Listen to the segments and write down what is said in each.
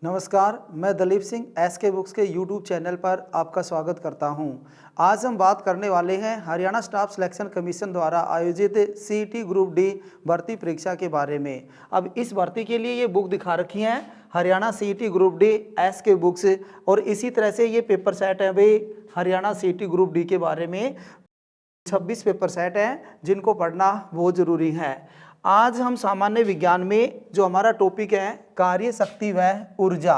नमस्कार, मैं Dalip Singh SK books के यूट्यूब चैनल पर आपका स्वागत करता हूं। आज हम बात करने वाले हैं हरियाणा स्टाफ सिलेक्शन कमीशन द्वारा आयोजित सीईटी ग्रुप डी भर्ती परीक्षा के बारे में। अब इस भर्ती के लिए ये बुक दिखा रखी हैं Haryana CET group D SK books, और इसी तरह से ये पेपर सेट है भाई हरियाणा सीईटी ग्रुप डी के बारे में 26 पेपर सेट हैं जिनको पढ़ना बहुत ज़रूरी है। आज हम सामान्य विज्ञान में जो हमारा टॉपिक है कार्य शक्ति व ऊर्जा,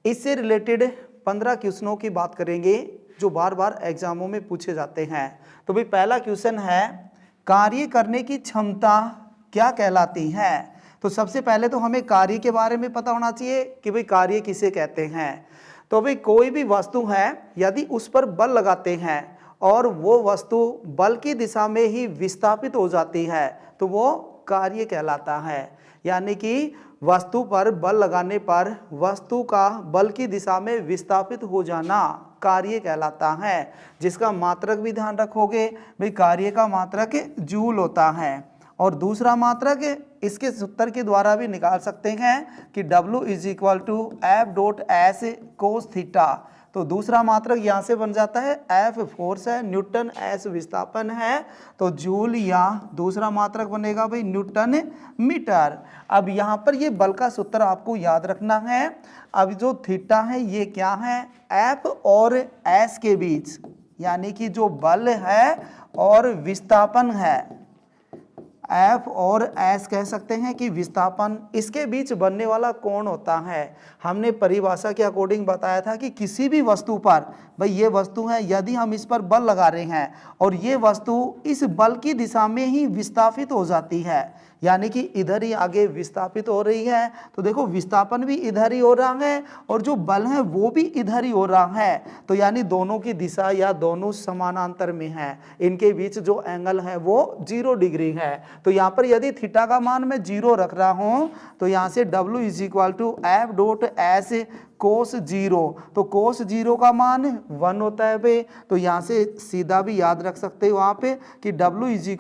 इससे रिलेटेड 15 क्वेश्चनों की बात करेंगे जो बार बार एग्जामों में पूछे जाते हैं। तो भाई पहला क्वेश्चन है, कार्य करने की क्षमता क्या कहलाती है। तो सबसे पहले तो हमें कार्य के बारे में पता होना चाहिए कि भाई कार्य किसे कहते हैं। तो भाई कोई भी वस्तु है यदि उस पर बल लगाते हैं और वो वस्तु बल की दिशा में ही विस्थापित हो जाती है तो वो कार्य कहलाता है। यानी कि वस्तु पर बल लगाने पर वस्तु का बल की दिशा में विस्थापित हो जाना कार्य कहलाता है, जिसका मात्रक भी ध्यान रखोगे भाई कार्य का मात्रक जूल होता है। और दूसरा मात्रक इसके सूत्र के द्वारा भी निकाल सकते हैं कि W = F.S cos थीटा। तो दूसरा मात्रक यहाँ से बन जाता है F फोर्स है, न्यूटन S विस्थापन है, तो जूल या दूसरा मात्रक बनेगा भाई न्यूटन मीटर। अब यहाँ पर ये बल का सूत्र आपको याद रखना है। अब जो थीटा है ये क्या है, F और S के बीच, यानी कि जो बल है और विस्थापन है, F और S कह सकते हैं कि विस्थापन, इसके बीच बनने वाला कोण होता है। हमने परिभाषा के अकॉर्डिंग बताया था कि किसी भी वस्तु पर, भाई ये वस्तु है, यदि हम इस पर बल लगा रहे हैं और ये वस्तु इस बल की दिशा में ही विस्थापित हो जाती है, यानी कि इधर ही आगे विस्थापित हो रही है, तो देखो विस्थापन भी इधर ही हो रहा है और जो बल है वो भी इधर ही हो रहा है, तो यानी दोनों की दिशा या दोनों समानांतर में है, इनके बीच जो एंगल है वो 0 डिग्री है। तो यहाँ पर यदि थीटा का मान मैं 0 रख रहा हूँ तो यहाँ से W = F.S कोस 0, तो कोस 0 का मान 1 होता है भाई। तो यहाँ से सीधा भी याद रख सकते हो वहाँ पे कि W =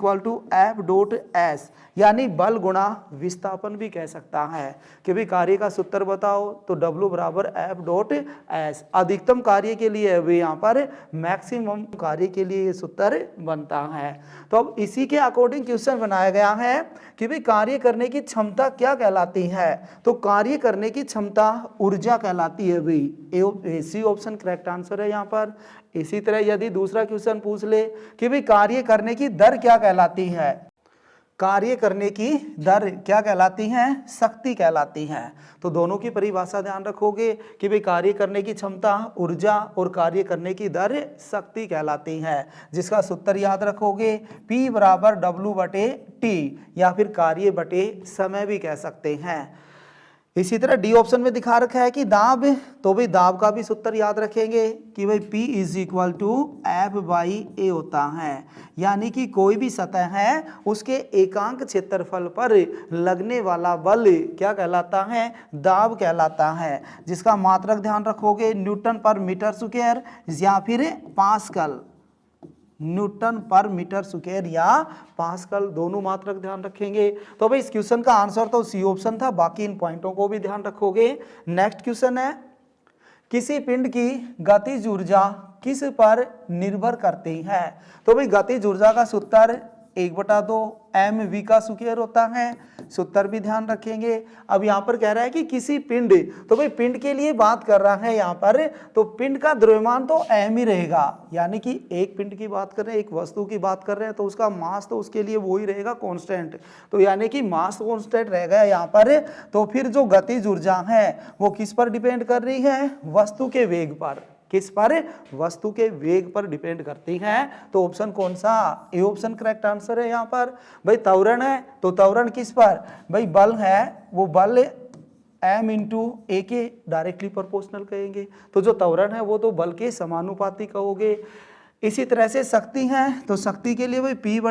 F.S, यानी बल गुणा विस्थापन भी कह सकता है कि भाई कार्य का सूत्र बताओ, तो W = F.S। अधिकतम कार्य के लिए है यहाँ पर, मैक्सिमम कार्य के लिए ये सूत्र बनता है। तो अब इसी के अकॉर्डिंग क्वेश्चन बनाया गया है कि भाई कार्य करने की क्षमता क्या कहलाती है। तो कार्य करने की क्षमता ऊर्जा कहलाती है भाई। सी ऑप्शन करेक्ट आंसर है यहाँ पर। इसी तरह यदि दूसरा क्वेश्चन पूछ ले कि भाई कार्य करने की दर क्या कहलाती है, कार्य करने की दर क्या कहलाती है, शक्ति कहलाती है। तो दोनों की परिभाषा ध्यान रखोगे कि भाई कार्य करने की क्षमता ऊर्जा और कार्य करने की दर शक्ति कहलाती है, जिसका सूत्र याद रखोगे P = W/T, या फिर कार्य बटे समय भी कह सकते हैं। इसी तरह डी ऑप्शन में दिखा रखा है कि दाब, तो भाई दाब का भी सूत्र याद रखेंगे कि भाई P = F/A होता है, यानी कि कोई भी सतह है उसके एकांक क्षेत्रफल पर लगने वाला बल क्या कहलाता है, दाब कहलाता है, जिसका मात्रक ध्यान रखोगे Nm/m² या फिर पास्कल, Nm/m² या पास्कल, दोनों मात्रक ध्यान रखेंगे। तो भाई इस क्वेश्चन का आंसर तो सी ऑप्शन था, बाकी इन पॉइंटों को भी ध्यान रखोगे। नेक्स्ट क्वेश्चन है, किसी पिंड की गतिज ऊर्जा किस पर निर्भर करती है। तो भाई गतिज ऊर्जा का सूत्र 1/2 mv का स्क्वायर होता है, सूत्र भी ध्यान रखेंगे। अब यहाँ पर कह रहा है कि किसी पिंड, तो भाई पिंड के लिए बात कर रहा है यहाँ पर, तो पिंड का द्रव्यमान तो m ही रहेगा, यानी कि एक पिंड की बात कर रहे हैं, एक वस्तु की बात कर रहे हैं, तो उसका मास तो उसके लिए वो ही रहेगा कांस्टेंट, तो यानी कि मास कांस्टेंट रहेगा यहाँ पर। तो फिर जो गतिज ऊर्जा है वो किस पर डिपेंड कर रही है, वस्तु के वेग पर। किस पर, वस्तु के वेग पर डिपेंड करती हैं। तो ऑप्शन कौन सा, ए ऑप्शन करेक्ट आंसर है यहाँ पर। भाई त्वरण है, तो त्वरण किस पर, भाई बल है, वो बल m × a के डायरेक्टली प्रोपोर्शनल कहेंगे, तो जो त्वरण है वो तो बल के समानुपाती कहोगे। इसी तरह से शक्ति है, तो शक्ति के लिए भाई P =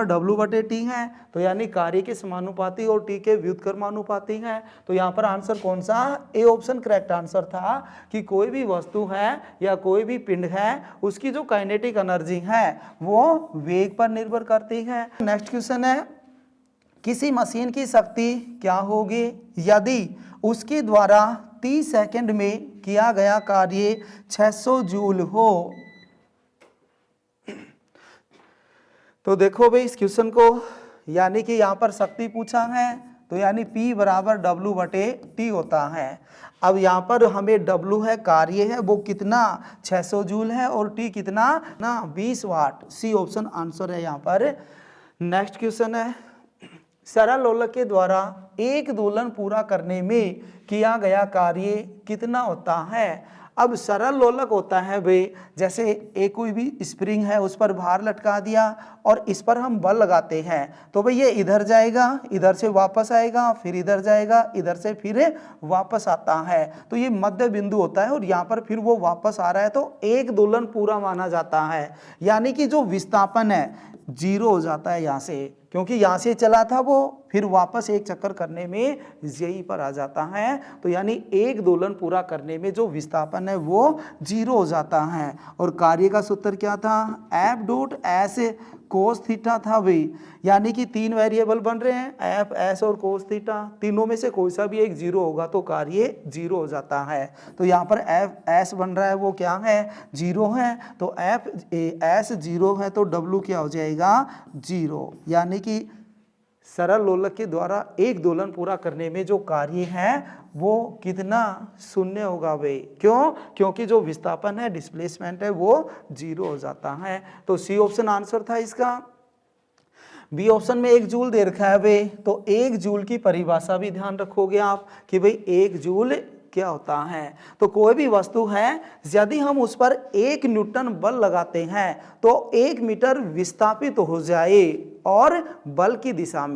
W/T है, तो यानी कार्य के समानुपाती और T के व्युत्क्रमानुपाती है। तो यहाँ पर आंसर कौन सा, ए ऑप्शन करेक्ट आंसर था कि कोई भी वस्तु है या कोई भी पिंड है उसकी जो काइनेटिक एनर्जी है वो वेग पर निर्भर करती है। नेक्स्ट क्वेश्चन है, किसी मशीन की शक्ति क्या होगी यदि उसके द्वारा 30 सेकंड में किया गया कार्य 600 जूल हो। तो देखो भाई इस क्वेश्चन को, यानी कि यहाँ पर शक्ति पूछा है, तो यानी P बराबर W/T होता है। अब यहाँ पर हमें W है, कार्य है, वो कितना 600 जूल है, और T कितना ना 20 वाट। सी ऑप्शन आंसर है यहाँ पर। नेक्स्ट क्वेश्चन है, सरल लोलक के द्वारा एक दोलन पूरा करने में किया गया कार्य कितना होता है। अब सरल लोलक होता है भाई, जैसे एक कोई भी स्प्रिंग है, उस पर भार लटका दिया और इस पर हम बल लगाते हैं, तो भाई ये इधर जाएगा, इधर से वापस आएगा, फिर इधर जाएगा, इधर से फिर वापस आता है, तो ये मध्य बिंदु होता है, और यहाँ पर फिर वो वापस आ रहा है, तो एक दोलन पूरा माना जाता है। यानी कि जो विस्थापन है 0 हो जाता है यहाँ से, क्योंकि यहाँ से चला था वो, फिर वापस एक चक्कर करने में यहीं पर आ जाता है, तो यानी एक दोलन पूरा करने में जो विस्थापन है वो 0 हो जाता है। और कार्य का सूत्र क्या था, F.S कोस थीटा था भाई, यानी कि 3 वेरिएबल बन रहे हैं, एफ, एस और कोस थीटा, तीनों में से कोई सा भी एक 0 होगा तो कार्य 0 हो जाता है। तो यहाँ पर एफ एस बन रहा है वो क्या है 0 है, तो एफ एस 0 है, तो W क्या हो जाएगा 0। यानी कि सरल लोलक के द्वारा एक दोलन पूरा करने में जो कार्य है वो कितना 0 होगा भाई, क्यों, क्योंकि जो विस्थापन है डिस्प्लेसमेंट है वो 0 हो जाता है। तो सी ऑप्शन आंसर था इसका। बी ऑप्शन में 1 जूल दे रखा है भाई, तो 1 जूल की परिभाषा भी ध्यान रखोगे आप कि भाई 1 जूल क्या होता है। तो कोई भी वस्तु है, यदि हम उस पर 1 न्यूटन बल लगाते हैं तो 1 मीटर विस्थापित हो जाए, और बल की दिशा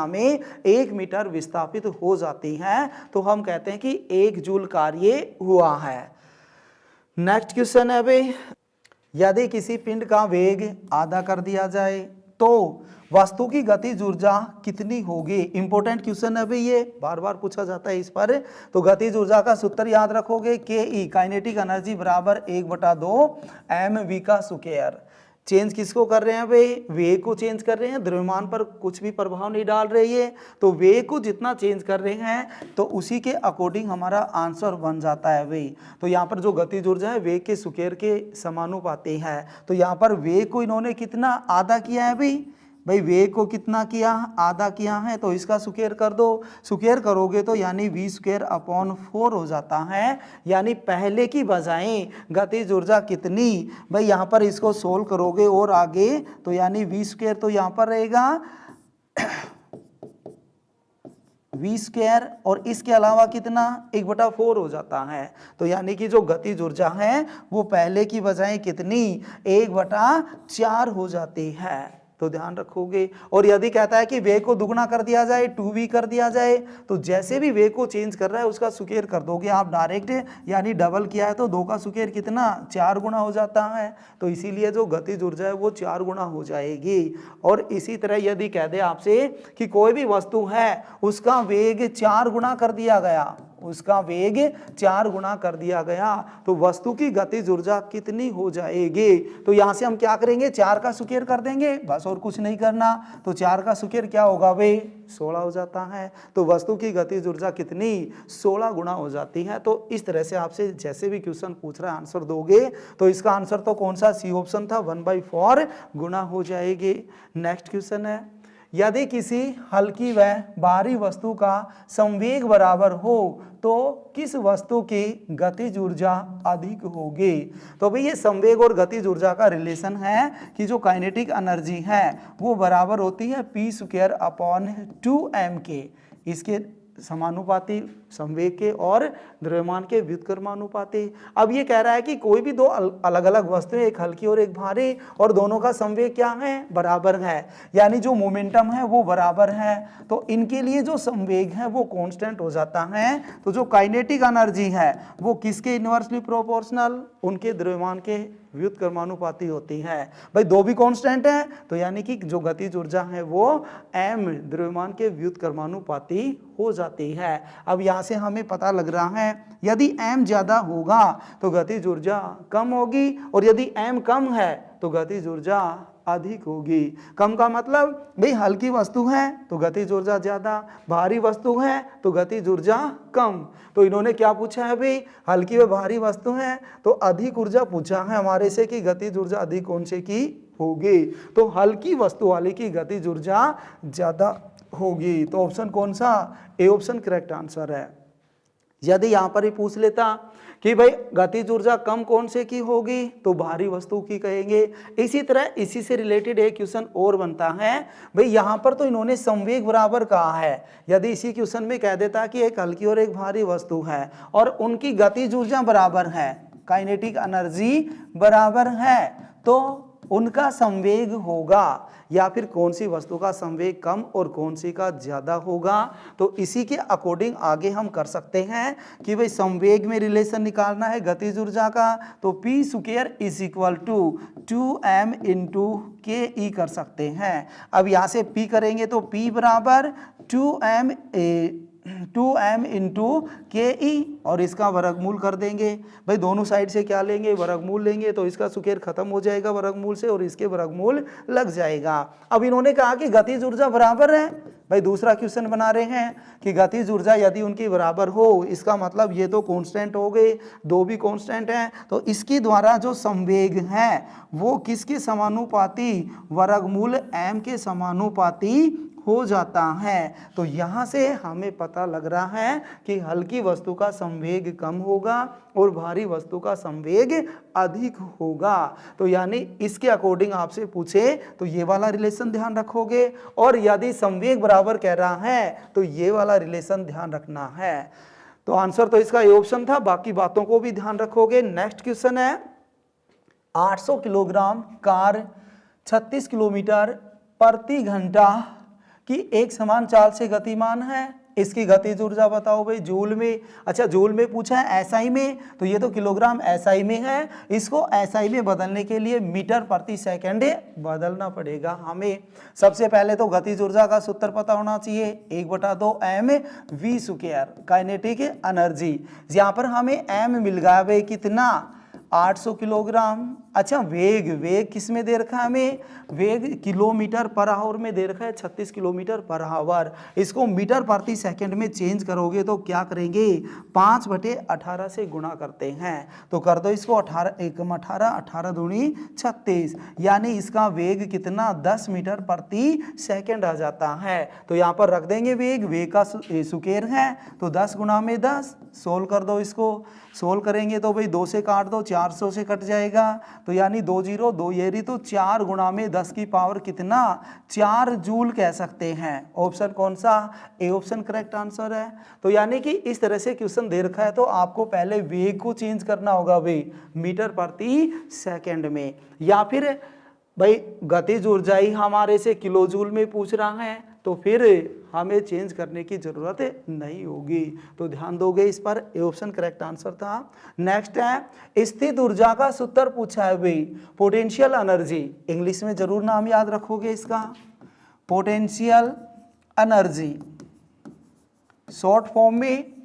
में 1 मीटर विस्थापित हो जाती है, तो हम कहते हैं कि 1 जूल कार्य हुआ है। नेक्स्ट क्वेश्चन है भाई, यदि किसी पिंड का वेग आधा कर दिया जाए तो वस्तु की गतिज ऊर्जा कितनी होगी। इंपॉर्टेंट क्वेश्चन है भाई, ये बार बार पूछा जाता है इस पर। तो गतिज ऊर्जा का सूत्र याद रखोगे, के काइनेटिक एनर्जी बराबर 1/2 mv का स्क्वायर। चेंज किसको कर रहे हैं भाई, वेग को चेंज कर रहे हैं, द्रव्यमान पर कुछ भी प्रभाव नहीं डाल रही है, तो वेग को जितना चेंज कर रहे हैं तो उसी के अकॉर्डिंग हमारा आंसर बन जाता है भाई। तो यहाँ पर जो गतिज ऊर्जा है वेग के स्क्वायर के समानुपाती है, तो यहाँ पर वेग को इन्होंने कितना आधा किया है भाई वेग को कितना किया, आधा किया है, तो इसका स्क्वायर कर दो। स्क्वायर करोगे तो यानी v²/4 हो जाता है। यानी पहले की बजाय गतिज ऊर्जा कितनी, भाई यहाँ पर इसको सोल्व करोगे और आगे, तो यानी v² तो यहाँ पर रहेगा v², और इसके अलावा कितना 1/4 हो जाता है। तो यानी कि जो गतिज ऊर्जा है वो पहले की बजाय कितनी 1/4 हो जाती है, तो ध्यान रखोगे। और यदि कहता है कि वेग को दुगना कर दिया जाए, 2v कर दिया जाए, तो जैसे भी वेग को चेंज कर रहा है उसका स्क्वायर कर दोगे आप डायरेक्ट, यानी डबल किया है तो 2 का स्क्वायर कितना 4 गुना हो जाता है, तो इसीलिए जो गतिज ऊर्जा है वो 4 गुना हो जाएगी। और इसी तरह यदि कह दे आपसे कि कोई भी वस्तु है उसका वेग 4 गुना कर दिया गया, उसका वेग 4 गुना कर दिया गया, तो वस्तु की गतिज ऊर्जा कितनी हो जाएगी। तो यहां से हम क्या करेंगे, 4 का स्क्वायर कर देंगे, बस और कुछ नहीं करना। तो 4 का स्क्वायर क्या होगा भाई 16 हो जाता है। तो वस्तु की गतिज ऊर्जा कितनी 16 गुना हो जाती है। तो इस तरह से आपसे जैसे भी क्वेश्चन पूछ रहा है आंसर दोगे, तो इसका आंसर तो कौन सा सी ऑप्शन था 1/4 गुना हो जाएगी। नेक्स्ट क्वेश्चन है, यदि किसी हल्की व भारी वस्तु का संवेग बराबर हो तो किस वस्तु की गतिज ऊर्जा अधिक होगी। तो भाई ये संवेग और गतिज ऊर्जा का रिलेशन है कि जो काइनेटिक एनर्जी है वो बराबर होती है p²/2m के, इसके समानुपाती संवेग के और द्रव्यमान के व्युत्क्रमानुपाती। अब ये कह रहा है कि कोई भी 2 अलग अलग वस्तुएं, एक हल्की और एक भारी, और दोनों का संवेग क्या है बराबर है, यानी जो मोमेंटम है वो बराबर है, तो इनके लिए जो संवेग है वो कांस्टेंट हो जाता है। तो जो काइनेटिक एनर्जी है वो किसके इनवर्सली प्रोपोर्शनल, उनके द्रव्यमान के व्युत्क्रमानुपाती होती है। भाई 2 भी कांस्टेंट है, तो यानी कि जो गतिज ऊर्जा है वो m द्रव्यमान के व्युत्क्रमानुपाती हो जाती है। अब यहाँ से हमें पता लग रहा है यदि m ज्यादा होगा तो गतिज ऊर्जा कम होगी, और यदि m कम है तो गतिज ऊर्जा अधिक होगी। कम का मतलब भाई हल्की वस्तु है तो गतिज ऊर्जा ज्यादा, भारी वस्तु है तो गतिज ऊर्जा कम। तो इन्होंने क्या पूछा है भाई, हल्की व भारी वस्तु है तो अधिक ऊर्जा पूछा है हमारे से कि गतिज ऊर्जा अधिक कौन से की होगी। तो हल्की वस्तु वाले की गतिज ऊर्जा ज्यादा होगी। तो ऑप्शन कौन सा, ए ऑप्शन करेक्ट आंसर है। यदि यहां पर ही पूछ लेता कि भाई गतिज ऊर्जा कम कौन से की होगी तो भारी वस्तु की कहेंगे। इसी तरह इसी से रिलेटेड एक क्वेश्चन और बनता है भाई, यहां पर तो इन्होंने संवेग बराबर कहा है। यदि इसी क्वेश्चन में कह देता कि एक हल्की और एक भारी वस्तु है और उनकी गतिज ऊर्जा बराबर है, काइनेटिक एनर्जी बराबर है, तो उनका संवेग होगा, या फिर कौन सी वस्तु का संवेग कम और कौन सी का ज्यादा होगा। तो इसी के अकॉर्डिंग आगे हम कर सकते हैं कि भाई संवेग में रिलेशन निकालना है गतिज ऊर्जा का, तो P square is equal to 2m into K E कर सकते हैं। अब यहाँ से P करेंगे तो P बराबर 2m इंटू के ई और इसका वर्गमूल कर देंगे। भाई दोनों साइड से क्या लेंगे, वर्गमूल लेंगे, तो इसका स्क्वायर खत्म हो जाएगा वर्गमूल से और इसके वर्गमूल लग जाएगा। अब इन्होंने कहा कि गतिज ऊर्जा बराबर है। भाई दूसरा क्वेश्चन बना रहे हैं कि गतिज ऊर्जा यदि उनकी बराबर हो, इसका मतलब ये तो कांस्टेंट हो गए, दो भी कांस्टेंट हैं, तो इसके द्वारा जो संवेग है वो किसके समानुपाती, वर्गमूल m के समानुपाती हो जाता है। तो यहाँ से हमें पता लग रहा है कि हल्की वस्तु का संवेग कम होगा और भारी वस्तु का संवेग अधिक होगा। तो यानी इसके अकॉर्डिंग आपसे पूछे तो ये वाला रिलेशन ध्यान रखोगे, और यदि संवेग बराबर कह रहा है तो ये वाला रिलेशन ध्यान रखना है। तो आंसर तो इसका ये ऑप्शन था, बाकी बातों को भी ध्यान रखोगे। नेक्स्ट क्वेश्चन है 800 किलोग्राम कार 36 किलोमीटर प्रति घंटा की एक समान चाल से गतिमान है, इसकी गतिज ऊर्जा बताओ भाई जूल में। अच्छा जूल में पूछा है, एसआई में, तो ये तो किलोग्राम एसआई में है, इसको एसआई में बदलने के लिए मीटर प्रति सेकंड बदलना पड़ेगा हमें। सबसे पहले तो गतिज ऊर्जा का सूत्र पता होना चाहिए, 1/2 m v square kinetic energy. यहाँ पर हमें m मिल गया भाई कितना, 800 किलोग्राम। अच्छा वेग किस में दे रखा है हमें, वेग किलोमीटर पर आवर में दे रखा है, 36 किलोमीटर पर आवर। इसको मीटर प्रति सेकंड में चेंज करोगे तो क्या करेंगे, 5/18 से गुणा करते हैं। तो कर दो इसको 18 एकम 18, 18 दूनी 36, यानी इसका वेग कितना 10 मीटर प्रति सेकंड आ जाता है। तो यहाँ पर रख देंगे वेग का स्क्वायर है तो 10 गुणा में 10, सोल्व कर दो इसको। सोल्व करेंगे तो भाई 2 से काट दो, 400 से कट जाएगा, तो यानी 2 0 2 ये रही, तो 4 गुणा में 10 की पावर कितना, 4 जूल कह सकते हैं। ऑप्शन कौन सा, ए ऑप्शन करेक्ट आंसर है। तो यानी कि इस तरह से क्वेश्चन दे रखा है तो आपको पहले वेग को चेंज करना होगा भाई मीटर प्रति सेकंड में, या फिर भाई गतिज ऊर्जा ही हमारे से किलो जूल में पूछ रहा है तो फिर हमें चेंज करने की जरूरत नहीं होगी। तो ध्यान दोगे इस पर, ए ऑप्शन करेक्ट आंसर था। नेक्स्ट है स्थित ऊर्जा का सूत्र पूछा है भाई, पोटेंशियल एनर्जी, इंग्लिश में जरूर नाम याद रखोगे इसका, पोटेंशियल एनर्जी शॉर्ट फॉर्म में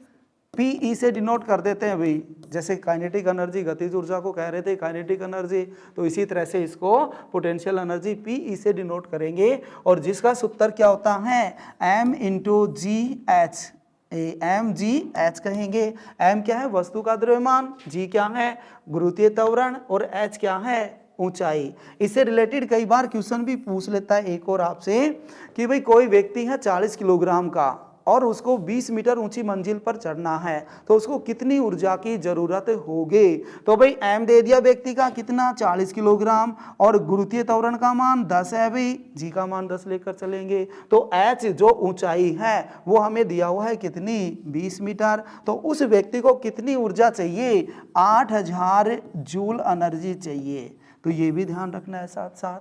पीई से डिनोट कर देते हैं भाई। जैसे काइनेटिक एनर्जी गतिज ऊर्जा को कह रहे थे काइनेटिक एनर्जी, तो इसी तरह से इसको पोटेंशियल एनर्जी पीई से डिनोट करेंगे, और जिसका सूत्र क्या होता है m into G H, M G H कहेंगे। m क्या है वस्तु का द्रव्यमान, g क्या है गुरुत्वीय त्वरण, और h क्या है ऊंचाई। इससे रिलेटेड कई बार क्वेश्चन भी पूछ लेता है एक और आपसे कि भाई कोई व्यक्ति है 40 किलोग्राम का और उसको 20 मीटर ऊंची मंजिल पर चढ़ना है तो उसको कितनी ऊर्जा की जरूरत होगी। तो भाई m दे दिया व्यक्ति का कितना 40 किलोग्राम, और गुरुत्वीय त्वरण का मान 10 है भाई, g का मान 10 लेकर चलेंगे। तो h जो ऊंचाई है वो हमें दिया हुआ है कितनी 20 मीटर, तो उस व्यक्ति को कितनी ऊर्जा चाहिए 8000 जूल एनर्जी चाहिए। तो ये भी ध्यान रखना है साथ साथ।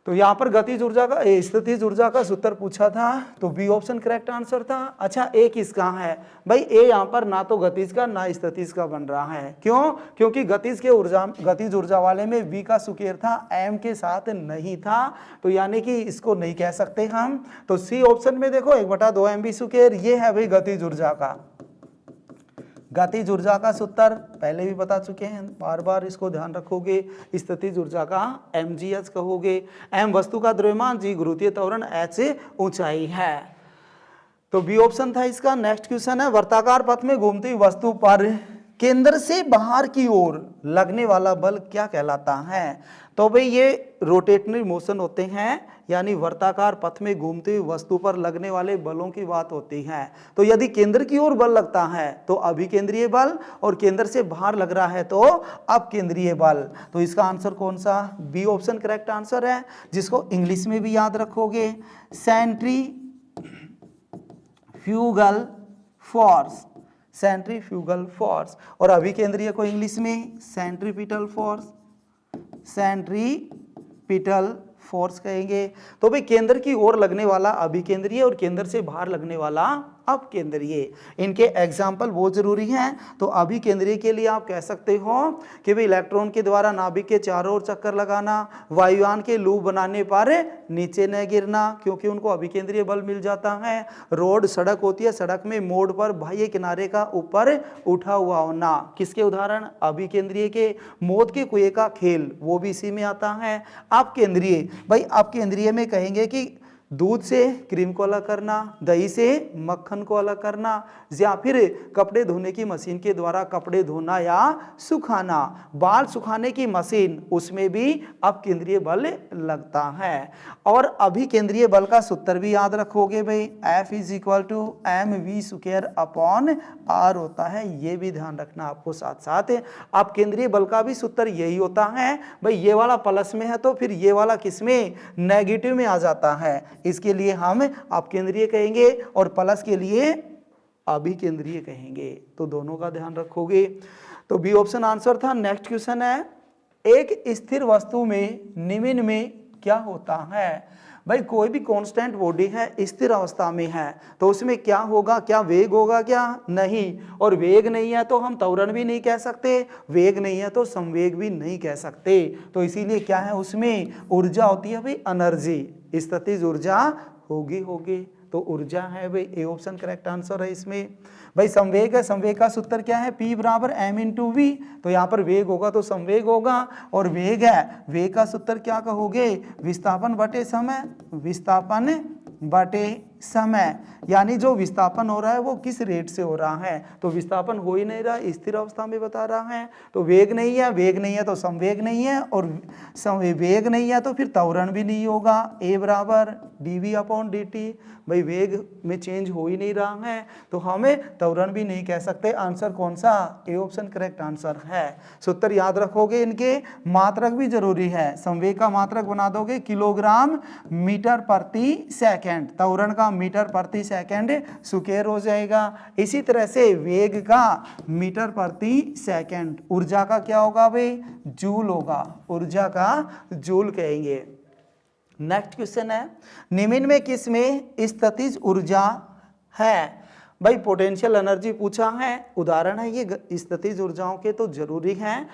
तो यहाँ पर गतिज ऊर्जा का स्थितिज ऊर्जा का सूत्र पूछा था तो बी ऑप्शन करेक्ट आंसर था। अच्छा एक इसका है भाई, ए यहाँ पर ना तो गतिज का ना स्थितिज का बन रहा है, क्यों, क्योंकि गतिज ऊर्जा वाले में v का स्क्वायर था m के साथ नहीं था, तो यानी कि इसको नहीं कह सकते हम। तो सी ऑप्शन में देखो 1/2 mv स्क्वायर, ये है भाई गतिज ऊर्जा का। गतिज ऊर्जा का सूत्र पहले भी बता चुके हैं, बार बार इसको ध्यान रखोगे। स्थितिज ऊर्जा का mgh कहोगे। m वस्तु का द्रव्यमान, g गुरुत्वीय त्वरण, h ऊंचाई है। तो बी ऑप्शन था इसका। नेक्स्ट क्वेश्चन है, वर्ताकार पथ में घूमती हुई वस्तु पर केंद्र से बाहर की ओर लगने वाला बल क्या कहलाता है? तो भाई ये रोटेटरी मोशन होते हैं, यानी वर्ताकार पथ में घूमती हुई वस्तु पर लगने वाले बलों की बात होती है। तो यदि केंद्र की ओर बल लगता है तो अभिकेंद्रीय बल, और केंद्र से बाहर लग रहा है तो अपकेंद्रीय बल। तो इसका आंसर कौन सा? बी ऑप्शन करेक्ट आंसर है, जिसको इंग्लिश में भी याद रखोगे, सेंट्रीफ्यूगल फोर्स। Centrifugal force. और अभिकेंद्रीय को इंग्लिश में सेंट्रीपिटल फोर्स, सेंट्रीपिटल फोर्स कहेंगे। तो भाई केंद्र की ओर लगने वाला अभिकेंद्रीय और केंद्र से बाहर लगने वाला अपकेंद्रीय, इनके एग्जाम्पल बहुत जरूरी हैं। तो अभिकेंद्रीय के लिए आप कह सकते हो कि भाई इलेक्ट्रॉन के द्वारा नाभिक के चारों ओर चक्कर लगाना, वायुयान के लूप बनाने पर नीचे न गिरना क्योंकि उनको अभिकेंद्रीय बल मिल जाता है। रोड सड़क होती है, सड़क में मोड़ पर बाह्य किनारे का ऊपर उठा हुआ होना, किसके उदाहरण? अभिकेंद्रीय के। मौत के कुएं का खेल, वो भी इसी में आता है। अपकेंद्रीय, भाई अपकेंद्रीय में कहेंगे कि दूध से क्रीम को अलग करना, दही से मक्खन को अलग करना, या फिर कपड़े धोने की मशीन के द्वारा कपड़े धोना या सुखाना। बाल सुखाने की मशीन, उसमें भी अपकेंद्रीय बल लगता है। और अभिकेंद्रीय बल का सूत्र भी याद रखोगे भाई, F = mv²/r होता है, ये भी ध्यान रखना आपको। साथ साथ अपकेंद्रीय बल का भी सूत्र यही होता है भाई, ये वाला प्लस में है तो फिर ये वाला किसमें? नेगेटिव में आ जाता है। इसके लिए हम अपकेंद्रीय कहेंगे और प्लस के लिए अभिकेंद्रीय कहेंगे। तो दोनों का ध्यान रखोगे। तो बी ऑप्शन आंसर था। नेक्स्ट क्वेश्चन है, एक स्थिर वस्तु में निम्न में क्या होता है? भाई कोई भी कांस्टेंट बॉडी है, स्थिर अवस्था में है, तो उसमें क्या होगा? क्या वेग होगा? क्या नहीं। और वेग नहीं है तो हम त्वरण भी नहीं कह सकते, वेग नहीं है तो संवेग भी नहीं कह सकते। तो इसीलिए क्या है, उसमें ऊर्जा होती है भाई, एनर्जी, स्थितिज ऊर्जा होगी। तो ऊर्जा है भाई, ए ऑप्शन करेक्ट आंसर है इसमें। भाई संवेग है, संवेग का सूत्र क्या है? P = m/v। तो यहाँ पर वेग होगा तो संवेग होगा। और वेग है, वेग का सूत्र क्या कहोगे? विस्थापन बटे समय, विस्थापन बटे समय, यानी जो विस्थापन हो रहा है वो किस रेट से हो रहा है। तो विस्थापन हो ही नहीं रहा, स्थिर अवस्था में बता रहा है। तो वेग नहीं है, वेग नहीं है तो संवेग नहीं है, और वेग नहीं है तो फिर त्वरण भी नहीं होगा। A = dv/dt। भाई वेग में चेंज हो ही नहीं रहा है तो हमें त्वरण भी नहीं कह सकते। आंसर कौन सा? ए ऑप्शन करेक्ट आंसर है। सूत्र याद रखोगे। इनके मात्रक भी जरूरी है। संवेग का मात्रक बना दोगे किलोग्राम मीटर प्रति सेकंड, त्वरण का मीटर प्रति सेकंड स्क्वायर हो जाएगा। इसी तरह से वेग का मीटर प्रति सेकंड, ऊर्जा का क्या होगा भाई? जूल होगा, ऊर्जा का जूल कहेंगे। नेक्स्ट क्वेश्चन है, निम्न में किस में स्थितिज ऊर्जा है? भाई पोटेंशियल एनर्जी पूछा है, उदाहरण है ये स्थितिज ऊर्जाओं के, तो जरूरी हैं।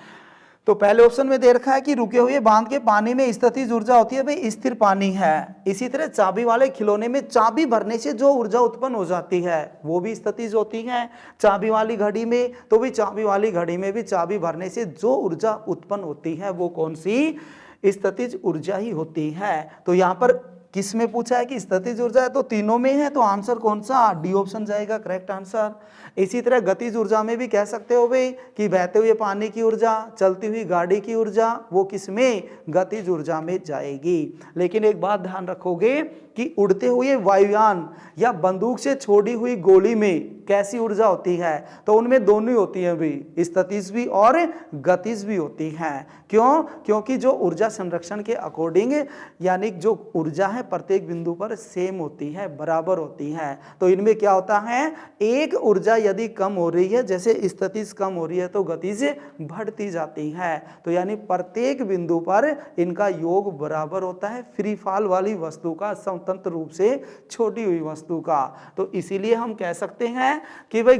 तो पहले ऑप्शन में दे रखा है कि रुके हुए बांध के पानी में स्थितिज ऊर्जा होती है भाई, स्थिर पानी है। इसी तरह चाबी वाले खिलौने में चाबी भरने से जो ऊर्जा उत्पन्न हो जाती है वो भी स्थितिज होती है। चाबी वाली घड़ी में, तो भी चाबी वाली घड़ी में भी चाबी भरने से जो ऊर्जा उत्पन्न होती है वो कौन सी? स्थितिज ऊर्जा ही होती है। तो यहाँ पर किस में पूछा है कि स्थितिज ऊर्जा है, तो तीनों में है। तो आंसर कौन सा? डी ऑप्शन जाएगा करेक्ट आंसर। इसी तरह गतिज ऊर्जा में भी कह सकते हो भाई कि बहते हुए पानी की ऊर्जा, चलती हुई गाड़ी की ऊर्जा, वो किस में? गतिज ऊर्जा में जाएगी। लेकिन एक बात ध्यान रखोगे कि उड़ते हुए वायुयान या बंदूक से छोड़ी हुई गोली में कैसी ऊर्जा होती है? तो उनमें दोनों ही होती है भाई, स्थितिज भी और गतिज भी होती हैं। क्यों? क्योंकि जो ऊर्जा संरक्षण के अकॉर्डिंग, यानी जो ऊर्जा है प्रत्येक बिंदु पर सेम होती है, बराबर होती है। तो इनमें क्या होता है, एक ऊर्जा यदि कम हो रही है, जैसे स्थितिज कम हो रही है तो गतिज बढ़ती जाती है। तो यानी प्रत्येक बिंदु पर इनका योग बराबर होता है, फ्री फॉल वाली वस्तु का, स्वतंत्र रूप से छोटी हुई वस्तु का। तो इसीलिए हम कह सकते हैं कि भाई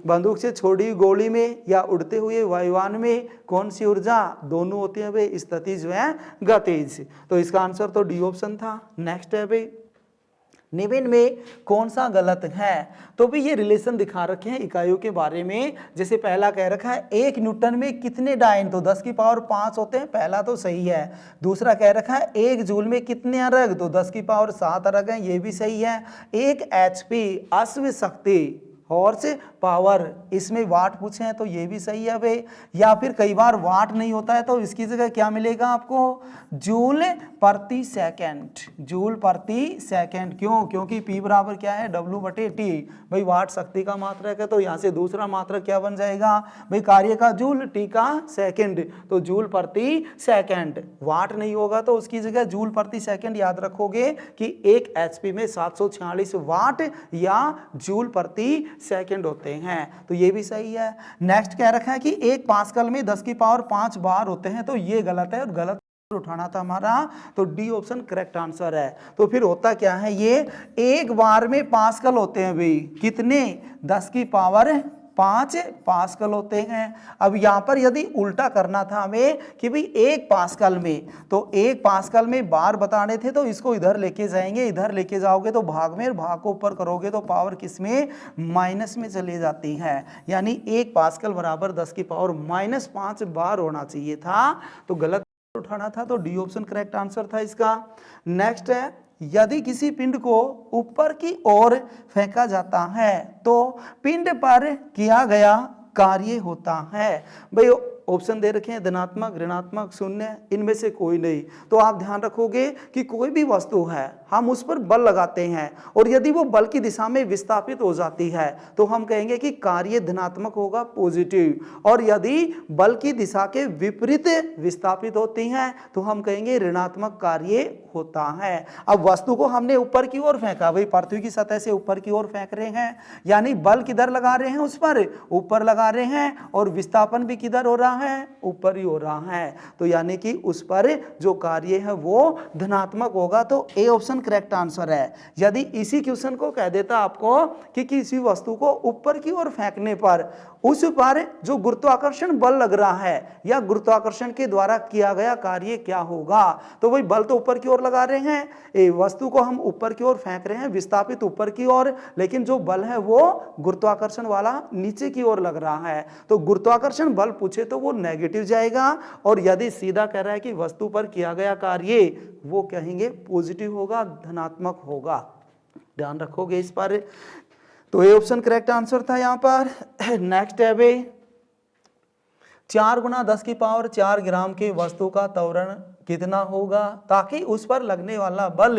बंदूक से छोड़ी हुई गोली में या उड़ते हुए वायुयान में कौन सी ऊर्जा? दोनों होती है भाई, स्थितिज व गतिज। तो इसका आंसर तो डी ऑप्शन था। नेक्स्ट है भाई, निम्न में कौन सा गलत है? तो भी ये रिलेशन दिखा रखे हैं इकाइयों के बारे में। जैसे पहला कह रखा है 1 न्यूटन में कितने डायन, तो 10 की पावर 5 होते हैं, पहला तो सही है। दूसरा कह रखा है 1 जूल में कितने अर्ग, तो 10 की पावर 7 अर्ग है, ये भी सही है। 1 HP अश्व शक्ति हॉर्स पावर, इसमें वाट पूछे हैं तो ये भी सही है भाई। या फिर कई बार वाट नहीं होता है तो इसकी जगह क्या मिलेगा आपको, जूल प्रति सेकंड, जूल प्रति सेकंड। क्यों? क्योंकि P बराबर क्या है, W/T। भाई वाट शक्ति का मात्रक है तो यहाँ से दूसरा मात्रक क्या बन जाएगा भाई, कार्य का जूल, T का सेकंड, तो जूल प्रति सेकंड। वाट नहीं होगा तो उसकी जगह जूल प्रति सेकंड याद रखोगे कि 1 HP में 746 वाट या जूल प्रति सेकंड होते हैं, तो ये भी सही है। नेक्स्ट कह रखा है कि 1 पास्कल में 10 की पावर 5 बार होते हैं, तो ये गलत है और गलत उठाना था हमारा, तो डी ऑप्शन करेक्ट आंसर है। तो फिर होता क्या है, ये 1 बार में पास्कल होते हैं भाई, कितने, 10 की पावर 5 पास्कल होते हैं। अब यहाँ पर यदि उल्टा करना था हमें कि भाई 1 पास्कल में, तो 1 पास्कल में बार बताने थे तो इसको इधर लेके जाएंगे, इधर लेके जाओगे तो भाग में, भाग को ऊपर करोगे तो पावर किस में, माइनस में चली जाती है। यानी 1 पास्कल बराबर 10 की पावर -5 बार होना चाहिए था, तो गलत उठाना था, तो डी ऑप्शन करेक्ट आंसर था इसका। नेक्स्ट है, यदि किसी पिंड को ऊपर की ओर फेंका जाता है तो पिंड पर किया गया कार्य होता है। भाई ऑप्शन दे रखे हैं धनात्मक, ऋणात्मक, शून्य, इनमें से कोई नहीं। तो आप ध्यान रखोगे कि कोई भी वस्तु है हम उस पर बल लगाते हैं और यदि वो बल की दिशा में विस्थापित हो जाती है तो हम कहेंगे कि कार्य धनात्मक होगा, पॉजिटिव, और यदि बल की दिशा के विपरीत विस्थापित होती हैं तो हम कहेंगे ऋणात्मक कार्य होता है। अब वस्तु को हमने ऊपर की ओर फेंका, भाई पृथ्वी की सतह से ऊपर की ओर फेंक रहे हैं, यानी बल किधर लगा रहे हैं, उस पर ऊपर लगा रहे हैं, और विस्थापन भी किधर हो रहा है, ऊपर ही हो रहा है, तो यानी कि उस पर जो कार्य है वो धनात्मक होगा, तो ए ऑप्शन करेक्ट आंसर है। यदि इसी क्वेश्चन को कह देता आपको कि किसी वस्तु को ऊपर की ओर फेंकने पर उस पर जो गुरुत्वाकर्षण बल लग रहा है या गुरुत्वाकर्षण के द्वारा किया गया कार्य क्या होगा, तो वही बल तो ऊपर की ओर लगा रहे हैं, ए वस्तु को हम ऊपर की ओर फेंक रहे हैं, विस्थापित ऊपर की ओर, लेकिन जो बल है वो गुरुत्वाकर्षण वाला नीचे की ओर लग रहा है, तो गुरुत्वाकर्षण बल पूछे तो वो नेगेटिव जाएगा, और यदि सीधा कह रहा है कि वस्तु पर किया गया कार्य, वो कहेंगे पॉजिटिव होगा, धनात्मक होगा। ध्यान रखोगे इस पर, तो ये ऑप्शन करेक्ट आंसर था यहाँ पर। नेक्स्ट है भाई, 4 × 10 की पावर 4 ग्राम की वस्तु का त्वरण कितना होगा ताकि उस पर लगने वाला बल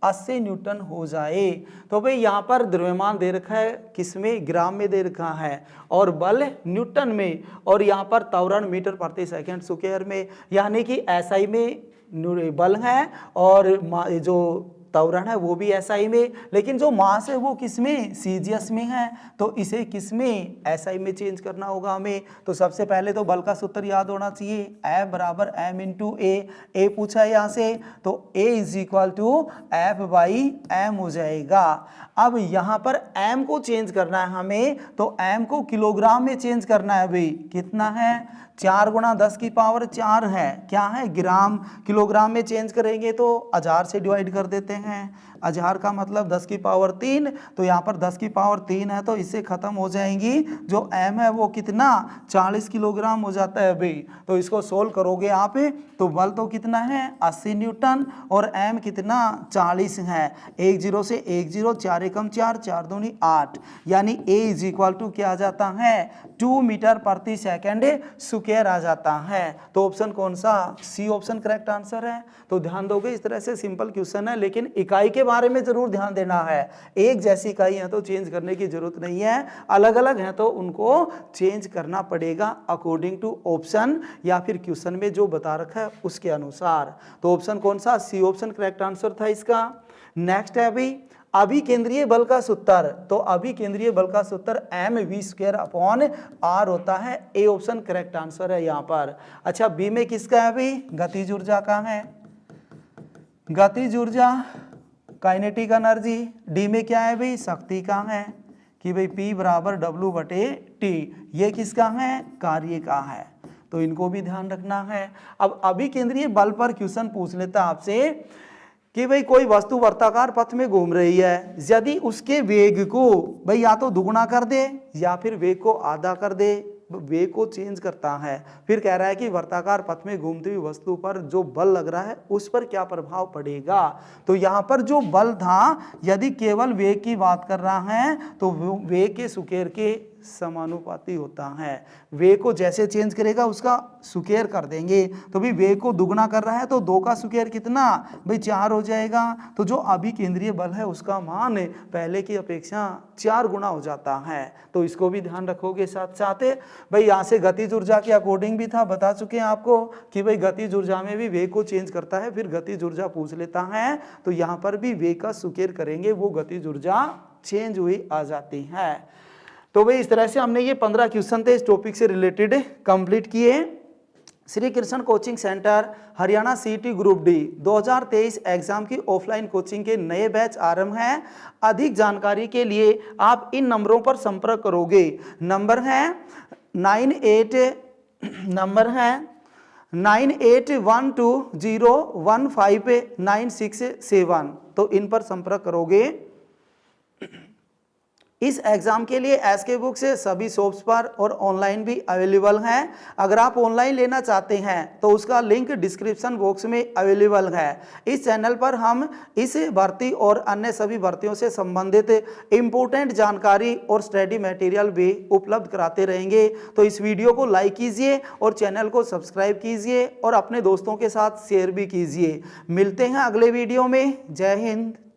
80 न्यूटन हो जाए। तो भाई यहाँ पर द्रव्यमान दे रखा है किसमें, ग्राम में दे रखा है, और बल न्यूटन में, और यहाँ पर त्वरण मीटर प्रति सेकंड स्क्वायर में, यानी कि SI में बल है और जो त्वरण है वो भी SI में, लेकिन जो मास है वो किसमें, CGS में है, तो इसे किसमें, SI में चेंज करना होगा हमें। तो सबसे पहले तो बल का सूत्र याद होना चाहिए, F बराबर m × A पूछा है यहाँ से, तो A = F/m हो जाएगा। अब यहाँ पर m को चेंज करना है हमें, तो m को किलोग्राम में चेंज करना है भाई, कितना है, 4 × 10 की पावर 4 है, क्या है, ग्राम, किलोग्राम में चेंज करेंगे तो 1000 से डिवाइड कर देते हैं, 1000 का मतलब 10 की पावर 3, तो यहाँ पर 10 की पावर 3 है तो इससे खत्म हो जाएंगी, जो m है वो कितना, 40 किलोग्राम हो जाता है भाई। तो इसको सोल्व करोगे आप, तो बल तो कितना है, 80 न्यूटन, और m कितना, 40 है, 1 0 से 1 0, 4 × 4, 4 दूनी 8, यानी A = क्या आ जाता है, 2 मीटर प्रति सेकंड स्क्वायर आ जाता है। तो ऑप्शन कौन सा, सी ऑप्शन करेक्ट आंसर है। तो ध्यान दोगे, इस तरह से सिंपल क्वेश्चन है, लेकिन इकाई के बारे में जरूर ध्यान देना है। एक जैसी इकाई है तो चेंज करने की जरूरत नहीं है, अलग अलग है तो उनको चेंज करना पड़ेगा अकॉर्डिंग टू ऑप्शन या फिर क्वेश्चन में जो बता रखा है उसके अनुसार। तो ऑप्शन कौन सा, सी ऑप्शन करेक्ट आंसर था इसका। नेक्स्ट है अभी अभिकेंद्रीय बल का सूत्र, तो अभिकेंद्रीय बल का सूत्र mv²/r होता है, ए ऑप्शन करेक्ट आंसर है यहाँ पर। अच्छा, बी में किसका है अभी, गतिज ऊर्जा का है, गतिज ऊर्जा, काइनेटिक एनर्जी। डी में क्या है भाई, शक्ति का है कि भाई P बराबर W/T, ये किसका है, कार्य का है, तो इनको भी ध्यान रखना है। अब अभिकेंद्रीय बल पर क्वेश्चन पूछ लेता आपसे कि भाई कोई वस्तु वर्ताकार पथ में घूम रही है, यदि उसके वेग को भाई या तो दुगुना कर दे या फिर वेग को आधा कर दे, वेग को चेंज करता है। फिर कह रहा है कि वर्ताकार पथ में घूमती हुई वस्तु पर जो बल लग रहा है उस पर क्या प्रभाव पड़ेगा। तो यहाँ पर जो बल था, यदि केवल वेग की बात कर रहा है तो वेग के सुकेर के समानुपाती होता है। वेग को जैसे चेंज करेगा उसका सुकेर कर देंगे। तो भाई वेग को दुगना कर रहा है तो 2 का सुकेर कितना, भाई 4 हो जाएगा। तो जो अभिकेंद्रीय बल है उसका मान पहले की अपेक्षा 4 गुना हो जाता है। तो इसको भी ध्यान रखोगे। साथ साथ भाई यहाँ से गतिज ऊर्जा के अकॉर्डिंग भी था, बता चुके हैं आपको कि भाई गतिज ऊर्जा में भी वेग को चेंज करता है। फिर गतिज ऊर्जा पूछ लेता है तो यहाँ पर भी वेग का सुकेर करेंगे, वो गतिज ऊर्जा चेंज हुई आ जाती है। तो भाई इस तरह से हमने ये 15 क्वेश्चन थे इस टॉपिक से रिलेटेड कंप्लीट किए। श्री कृष्ण कोचिंग सेंटर हरियाणा सीटी ग्रुप डी 2023 एग्जाम की ऑफलाइन कोचिंग के नए बैच आरंभ हैं। अधिक जानकारी के लिए आप इन नंबरों पर संपर्क करोगे। नंबर है 9812015967। तो इन पर संपर्क करोगे। इस एग्जाम के लिए एसके बुक से सभी शॉप्स पर और ऑनलाइन भी अवेलेबल हैं। अगर आप ऑनलाइन लेना चाहते हैं तो उसका लिंक डिस्क्रिप्शन बॉक्स में अवेलेबल है। इस चैनल पर हम इस भर्ती और अन्य सभी भर्तियों से संबंधित इम्पोर्टेंट जानकारी और स्टडी मटेरियल भी उपलब्ध कराते रहेंगे। तो इस वीडियो को लाइक कीजिए और चैनल को सब्सक्राइब कीजिए और अपने दोस्तों के साथ शेयर भी कीजिए। मिलते हैं अगले वीडियो में। जय हिंद।